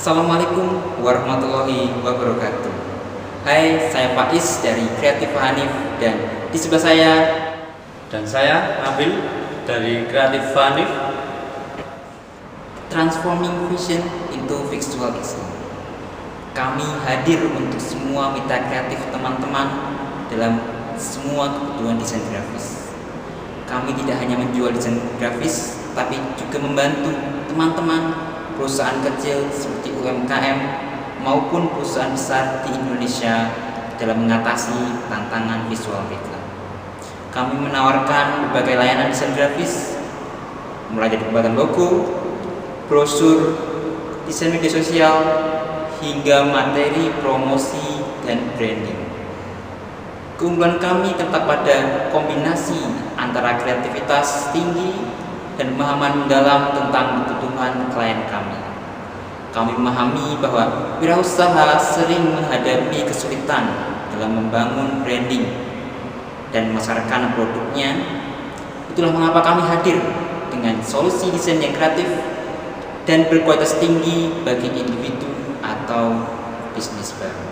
Assalamualaikum warahmatullahi wabarakatuh. Hai, saya Faiz dari Kreatif Hanif dan di sebelah saya. Dan saya Nabil dari Kreatif Hanif. Transforming Vision into Visual Islam. Kami hadir untuk semua mitra kreatif teman-teman dalam semua kebutuhan desain grafis. Kami tidak hanya menjual desain grafis, tapi juga membantu teman-teman perusahaan kecil seperti UMKM maupun perusahaan besar di Indonesia dalam mengatasi tantangan visual mereka. Kami menawarkan berbagai layanan desain grafis, mulai dari pembuatan logo, brosur, desain media sosial, hingga materi promosi dan branding. Keunggulan kami terletak pada kombinasi antara kreativitas tinggi dan pemahaman mendalam tentang kebutuhan klien kami. Kami memahami bahwa wirausaha sering menghadapi kesulitan dalam membangun branding dan memasarkan produknya. Itulah mengapa kami hadir dengan solusi desain yang kreatif dan berkualitas tinggi bagi individu atau bisnis baru.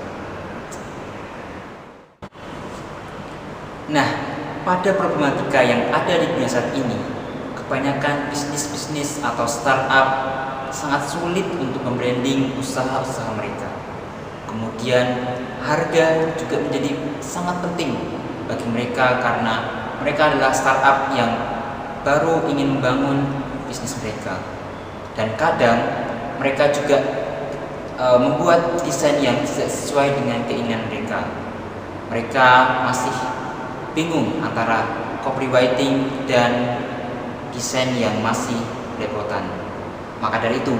Nah, pada problematika yang ada di dunia saat ini, kebanyakan bisnis-bisnis atau startup sangat sulit untuk membranding usaha-usaha mereka. Kemudian harga juga menjadi sangat penting bagi mereka karena mereka adalah startup yang baru ingin membangun bisnis mereka. Dan kadang mereka juga membuat desain yang tidak sesuai dengan keinginan mereka. Mereka masih bingung antara copywriting dan desain yang masih belepotan. Maka dari itu,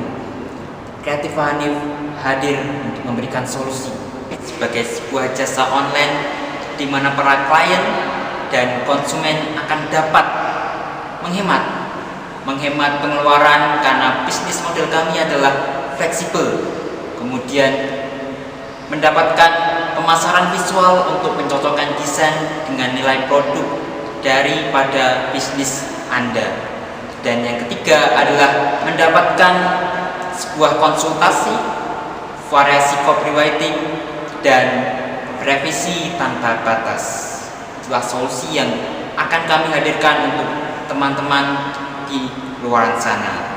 Kreatif Hanif hadir untuk memberikan solusi sebagai sebuah jasa online di mana para klien dan konsumen akan dapat menghemat pengeluaran karena bisnis model kami adalah fleksibel. Kemudian mendapatkan pemasaran visual untuk mencocokkan desain dengan nilai produk daripada bisnis Anda. Dan yang ketiga adalah mendapatkan sebuah konsultasi, variasi copywriting, dan revisi tanpa batas. Itulah solusi yang akan kami hadirkan untuk teman-teman di luar sana.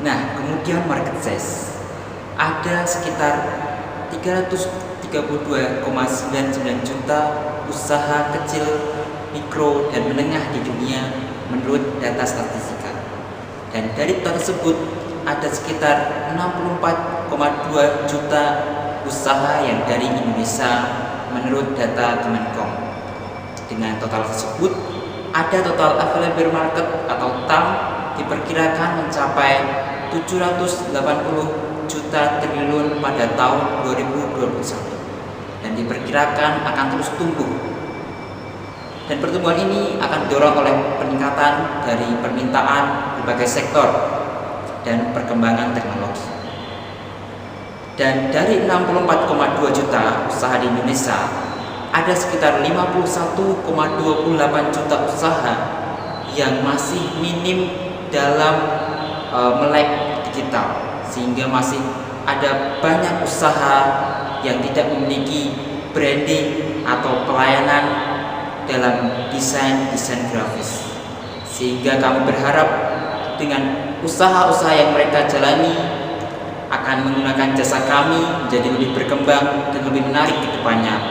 Nah, kemudian market size. Ada sekitar 332,99 juta usaha kecil, mikro, dan menengah di dunia menurut data statistika. Dan dari data tersebut ada sekitar 64,2 juta usaha yang dari Indonesia menurut data Kemenkom. Dengan total tersebut, ada total available market atau TAM diperkirakan mencapai 780 juta triliun pada tahun 2021 dan diperkirakan akan terus tumbuh. Dan pertumbuhan ini akan didorong oleh peningkatan dari permintaan berbagai sektor dan perkembangan teknologi. Dan dari 64,2 juta usaha di Indonesia, ada sekitar 51,28 juta usaha yang masih minim dalam melek digital, sehingga masih ada banyak usaha yang tidak memiliki branding atau pelayanan dalam desain grafis. Sehingga kami berharap dengan usaha-usaha yang mereka jalani akan menggunakan jasa kami menjadi lebih berkembang dan lebih menarik ke depannya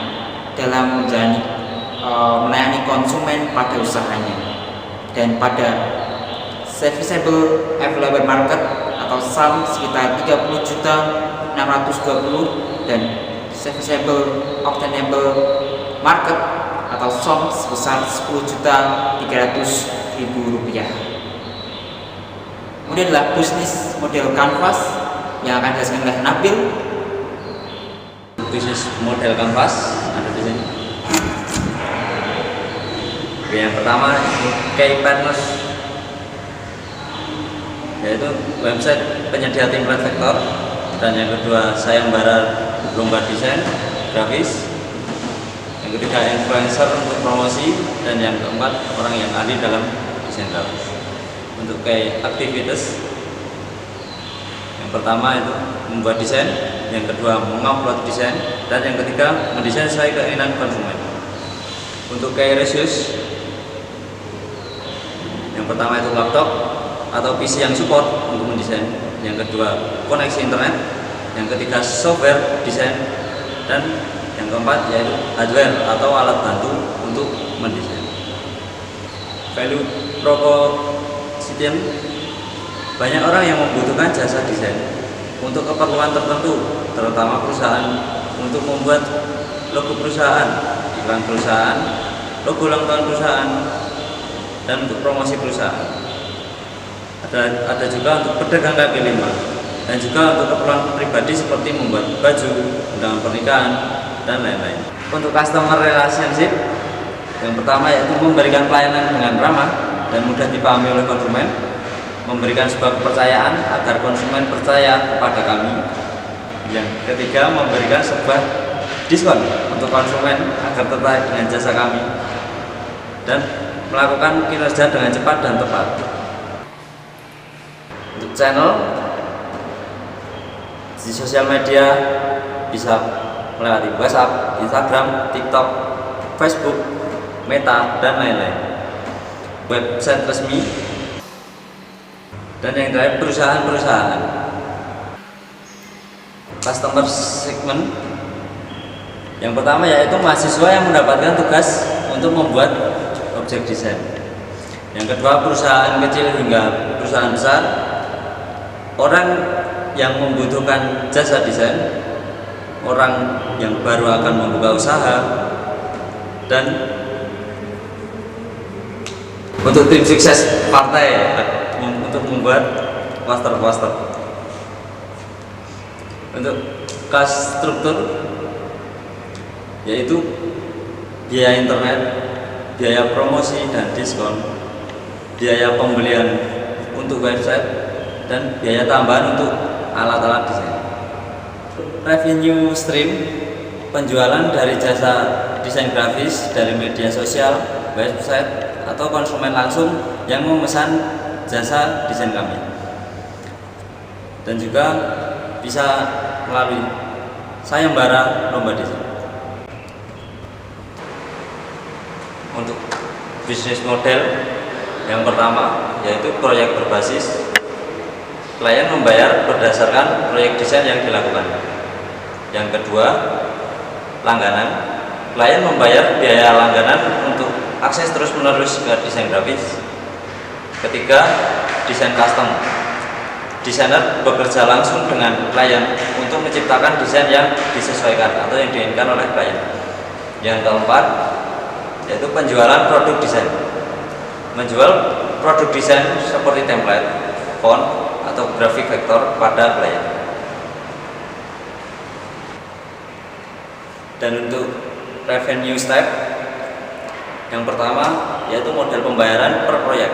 dalam melayani konsumen pada usahanya. Dan pada serviceable available market atau SAM sekitar 30.620 dan serviceable obtainable market atau SOM sebesar 10.300.000 rupiah. Kemudian adalah bisnis model canvas yang akan dijelaskan oleh Nabil. Bisnis model kanvas ada di sini. Yang pertama K-Partners, yaitu website penyedia template vektor. Dan yang kedua sayembara lomba desain grafis. Yang ketiga influencer untuk promosi. Dan yang keempat orang yang ahli dalam desain grafis. Untuk kayak aktivitas, yang Yang pertama itu membuat desain, yang kedua mengupload desain, dan yang ketiga mendesain sesuai keinginan konsumen. Untuk key ratios, yang pertama itu laptop atau PC yang support untuk mendesain, yang kedua koneksi internet, yang ketiga software desain, dan yang keempat yaitu hardware atau alat bantu untuk mendesain. Value proposition, banyak orang yang membutuhkan jasa desain untuk keperluan tertentu, terutama perusahaan untuk membuat logo perusahaan, iklan perusahaan, logo ulang tahun perusahaan, dan untuk promosi perusahaan. Ada juga untuk pedagang kaki lima, dan juga untuk keperluan pribadi seperti membuat baju, undangan pernikahan, dan lain-lain. Untuk customer relationship, yang pertama yaitu memberikan pelayanan dengan ramah dan mudah dipahami oleh konsumen, memberikan sebuah kepercayaan agar konsumen percaya kepada kami. Yang ketiga, memberikan sebuah diskon untuk konsumen agar tertarik dengan jasa kami, dan melakukan kinerja dengan cepat dan tepat. Untuk channel di sosial media bisa melewati WhatsApp, Instagram, TikTok, Facebook, Meta, dan lain-lain. Website resmi, dan yang terakhir perusahaan-perusahaan. Customer segment, yang pertama yaitu mahasiswa yang mendapatkan tugas untuk membuat objek desain. Yang kedua perusahaan kecil hingga perusahaan besar, orang yang membutuhkan jasa desain, orang yang baru akan membuka usaha, dan untuk tim sukses partai untuk membuat poster-poster. Untuk cost struktur yaitu biaya internet, biaya promosi dan diskon, biaya pembelian untuk website, dan biaya tambahan untuk alat-alat desain. Revenue stream, penjualan dari jasa desain grafis dari media sosial, website, atau konsumen langsung yang memesan jasa desain kami. Dan juga bisa melalui sayembara lomba desain. Untuk bisnis model, yang pertama yaitu proyek berbasis, klien membayar berdasarkan proyek desain yang dilakukan. Yang kedua, langganan, klien membayar biaya langganan untuk akses terus-menerus ke desain grafis. Ketiga, desain custom, desainer bekerja langsung dengan klien untuk menciptakan desain yang disesuaikan atau yang diinginkan oleh klien. Yang keempat, yaitu penjualan produk desain, menjual produk desain seperti template, font, atau grafik vektor pada klien. Dan untuk revenue step, yang pertama yaitu model pembayaran per proyek.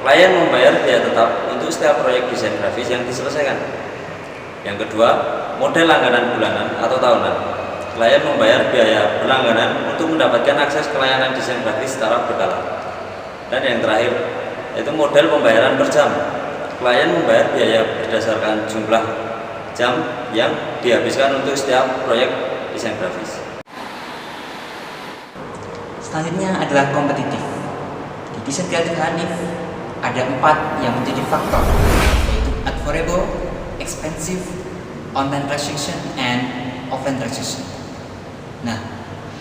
Klien membayar biaya tetap untuk setiap proyek desain grafis yang diselesaikan. Yang kedua, model langganan bulanan atau tahunan. Klien membayar biaya berlangganan untuk mendapatkan akses ke layanan desain grafis secara berkala. Dan yang terakhir, yaitu model pembayaran per jam. Klien membayar biaya berdasarkan jumlah jam yang dihabiskan untuk setiap proyek desain grafis. Selanjutnya adalah kompetitif. Di desain kreatif Hanif ada 4 yang menjadi faktor, yaitu affordable, expensive, online transaction, and offline transaction. Nah,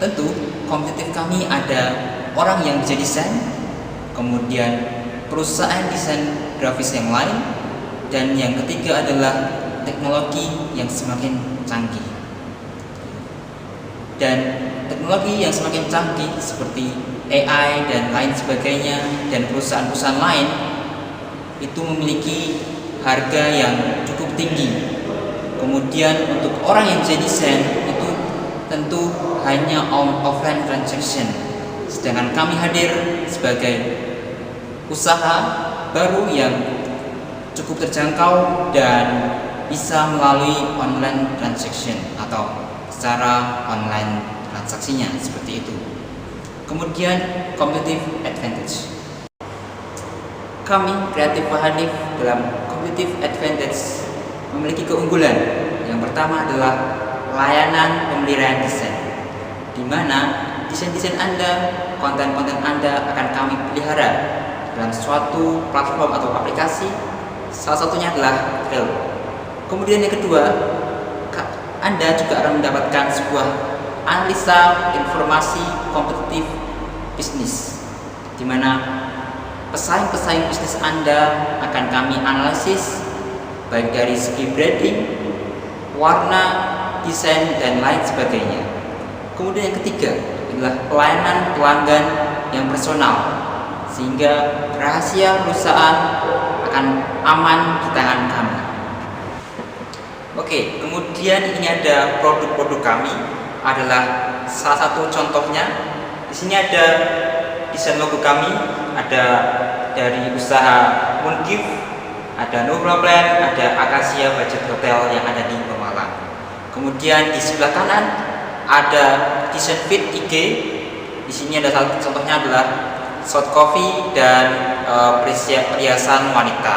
tentu kompetitif kami ada orang yang bisa desain, kemudian perusahaan desain grafis yang lain, dan yang ketiga adalah teknologi yang semakin canggih. Dan teknologi yang semakin canggih seperti AI dan lain sebagainya, dan perusahaan-perusahaan lain itu memiliki harga yang cukup tinggi. Kemudian untuk orang yang bisa desain itu tentu hanya offline transaction, sedangkan kami hadir sebagai usaha baru yang cukup terjangkau dan bisa melalui online transaction atau secara online transaksinya seperti itu. Kemudian competitive advantage. Kami Kreatif Hanif dalam competitive advantage memiliki keunggulan. Yang pertama adalah layanan pemeliharaan desain, di mana desain-desain Anda, konten-konten Anda akan kami pelihara dalam suatu platform atau aplikasi. Salah satunya adalah Trello. Kemudian yang kedua, Anda juga akan mendapatkan sebuah analisa informasi kompetitif bisnis, di mana pesaing-pesaing bisnis Anda akan kami analisis baik dari segi branding, warna, desain, dan lain sebagainya. Kemudian yang ketiga adalah pelayanan pelanggan yang personal, sehingga rahasia perusahaan akan aman di tangan kami. Oke, kemudian ini ada produk-produk kami, adalah salah satu contohnya. Di sini ada desain logo kami, ada dari usaha Moongift, ada No Problem, ada Acacia Budget Hotel yang ada di Pemalang. Kemudian di sebelah kanan ada desain Fit IG. Di sini ada salah satu contohnya adalah Shot Coffee dan perhiasan wanita.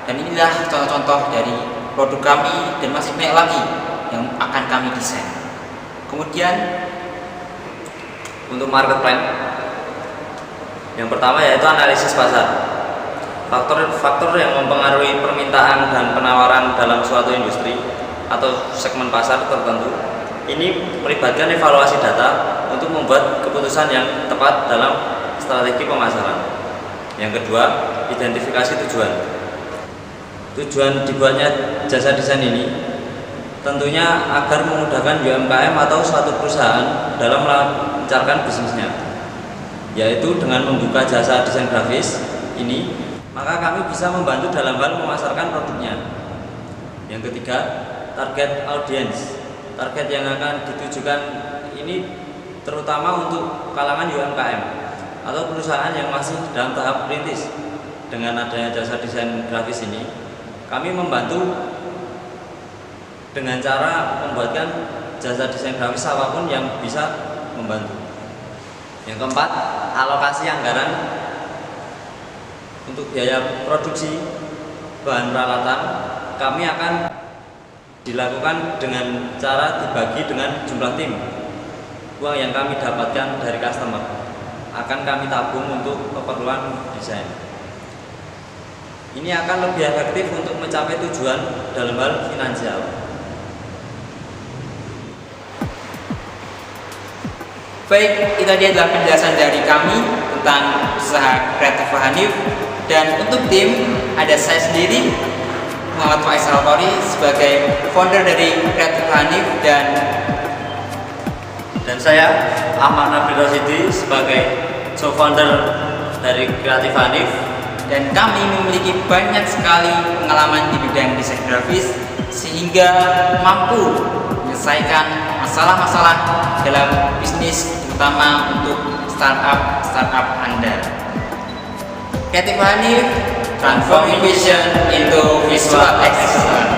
Dan inilah contoh-contoh dari produk kami, dan masih banyak lagi yang akan kami desain. Kemudian untuk market plan, yang pertama yaitu analisis pasar. Faktor-faktor yang mempengaruhi permintaan dan penawaran dalam suatu industri atau segmen pasar tertentu ini melibatkan evaluasi data untuk membuat keputusan yang tepat dalam strategi pemasaran. Yang kedua, identifikasi tujuan. Tujuan dibuatnya jasa desain ini tentunya agar memudahkan UMKM atau suatu perusahaan dalam melancarkan bisnisnya, yaitu dengan membuka jasa desain grafis ini, maka kami bisa membantu dalam hal memasarkan produknya. Yang ketiga, target audience. Target yang akan ditujukan ini terutama untuk kalangan UMKM atau perusahaan yang masih dalam tahap perintis. Dengan adanya jasa desain grafis ini, kami membantu dengan cara membuatkan jasa desain grafis apapun yang bisa membantu. Yang keempat, alokasi anggaran untuk biaya produksi bahan peralatan kami akan dilakukan dengan cara dibagi dengan jumlah tim. Uang yang kami dapatkan dari customer akan kami tabung untuk keperluan desain. Ini akan lebih efektif untuk mencapai tujuan dalam hal finansial. Baik, itu tadi adalah penjelasan dari kami tentang usaha Kreatif Hanif. Dan untuk tim, ada saya sendiri, Muhammad Faisal Alqori, sebagai founder dari Kreatif Hanif, dan saya Ahmad Nabil Rosidi sebagai co-founder dari Kreatif Hanif. Dan kami memiliki banyak sekali pengalaman di bidang desain grafis, sehingga mampu menyelesaikan masalah-masalah dalam bisnis, terutama untuk startup Anda. Kreatif Hanif, transforming vision into visual excellence.